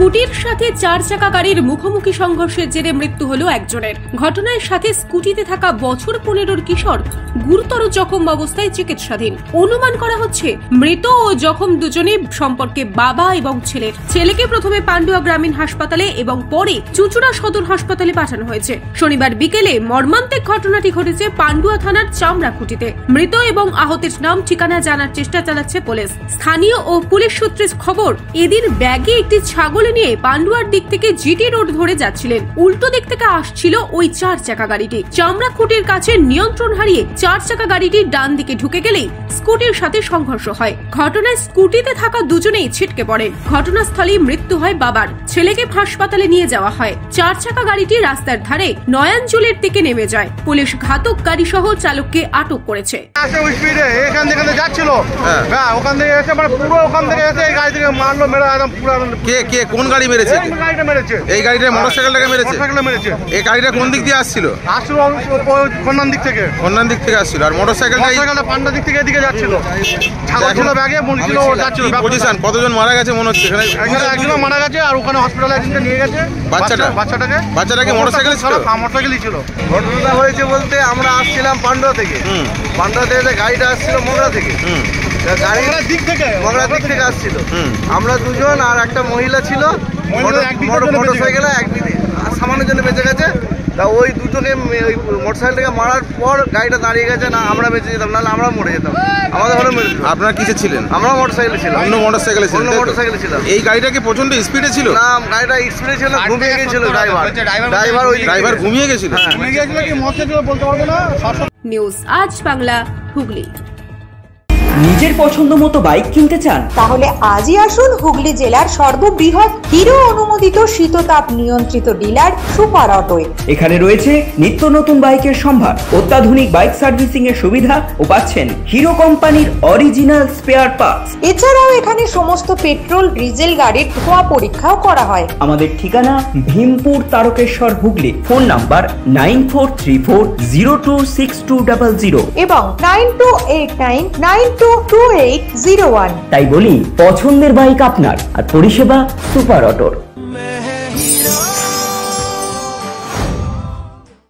স্কুটির সাথে 4 চাকা গাড়ির মুখোমুখি সংঘর্ষের জেরে মৃত্যু হলো একজনের। ঘটনার সাথে স্কুটিতে থাকা বছর 15 কিশোর গুরুতর জখম অবস্থায় চিকিৎসাধীন। অনুমান করা হচ্ছে মৃত ও জখম দুজনে সম্পর্কে বাবা এবং ছেলের। ছেলেকে প্রথমে পান্ডুয়া গ্রামীণ হাসপাতালে এবং পরে চুঁচুড়া সদর হাসপাতালে পাঠানো হয়েছে। শনিবার বিকেলে মর্মান্তিক ঘটনাটি ঘটেছে পান্ডুয়া থানার চামড়াখুঁটিতে। মৃত এবং আহতের নাম ঠিকানা জানার চেষ্টা চালাচ্ছে পুলিশ। স্থানীয় ও পুলিশ সূত্রে খবর, এদিন ব্যাগে একটি ছাগল নিয়ে পান্ডুয়ার দিক থেকে জিটি রোড ধরে যাচ্ছিলেন। উল্টো দিক থেকে আসছিল ওই 4 চাকা গাড়িটি। চামড়াখুঁটির কাছে নিয়ন্ত্রণ হারিয়ে 4 চাকা গাড়িটি ডান দিকে ঢুকে গেলেই স্কুটির সাথে সংঘর্ষ হয়। ঘটনায় স্কুটিতে থাকা দুজনেই ছিটকে পড়ে। ঘটনাস্থলেই মৃত্যু হয় বাবার। ছেলেকে হাসপাতালে নিয়ে যাওয়া হয়। 4 চাকা গাড়িটি রাস্তার ধারে নয়াঞ্জলের দিকে নেমে যায়। পুলিশ ঘাতক গাড়ি সহ চালককে আটক করেছে। কোন গাড়ি মেরেছে? এই গাড়িটা মোটরসাইকেলটাকে মেরেছে। এই গাড়িটা কোন দিক দিয়ে আসছিল? কন্যান দিক থেকে আসছিল। আর মোটরসাইকেলটা পান্ডা দিক থেকে এদিকে যাচ্ছিল। ছাগল ছিল ব্যাগে, মরছিল ও যাচ্ছিল। পজিশন কতজন মারা গেছে মনে হচ্ছে? এখানে একজন মারা গেছে আর ওখানে হসপিটালে একজনকে নিয়ে গেছে। বাচ্চাটাকে মোটরসাইকেল ছিল? মোটরসাইকেলই ছিল। ঘটনাটা হয়েছে বলতে আমরা আসছিলাম পান্ডুয়া থেকে। পান্ডুয়া থেকে গাড়িটা আসছিল মোগরা থেকে। মগরার দিক থেকে আসছিল। আমরা দুজন আর একটা মহিলা ছিল মোটরসাইকেলে। একদিকে সামানের জন্য বেঁচে গেছে। তা ওই দুজনে ওই মোটরসাইকেলটাকে মারার পর গাড়িটা দাঁড়িয়ে গেছে। না আমরা বেঁচে যেতাম, নাহলে আমরা মরে যেতাম। আমাদের হলে মেরে দিত। আপনারা কিসে ছিলেন? আমরা মোটরসাইকেলে ছিলাম। অন্য মোটরসাইকেলে ছিলাম। এই গাড়িটা কি প্রচন্ড স্পিডে ছিল? না, গাড়িটা স্পিডে ছিল, ঘুমিয়ে গেছিল ড্রাইভার ঘুমিয়ে গেছিল। নিউজ আজ বাংলা, হুগলি। নিজের পছন্দ মতো বাইক কিনতে চান? তাহলে আজই আসুন হুগলি জেলার সর্ববৃহৎ হিরো অনুমোদিত শীততাপ নিয়ন্ত্রিত ডিলার সুপার অটোয়। এখানে রয়েছে নিত্য নতুন বাইকের সম্ভার, অত্যাধুনিক বাইক সার্ভিসিং এর সুবিধা ও পাচ্ছেন হিরো কোম্পানির অরিজিনাল স্পেয়ার পার্টস। এছাড়াও এখানে সমস্ত পেট্রোল ডিজেল গাড়ির ধোঁয়া পরীক্ষাও করা হয়। আমাদের ঠিকানা ভীমপুর তারকেশ্বর, হুগলি। ফোন নাম্বার 9434026200 এবং 9289922801। তাই বলি, পছন্দের বাইক আপনার আর পরিষেবা সুপার অটোর।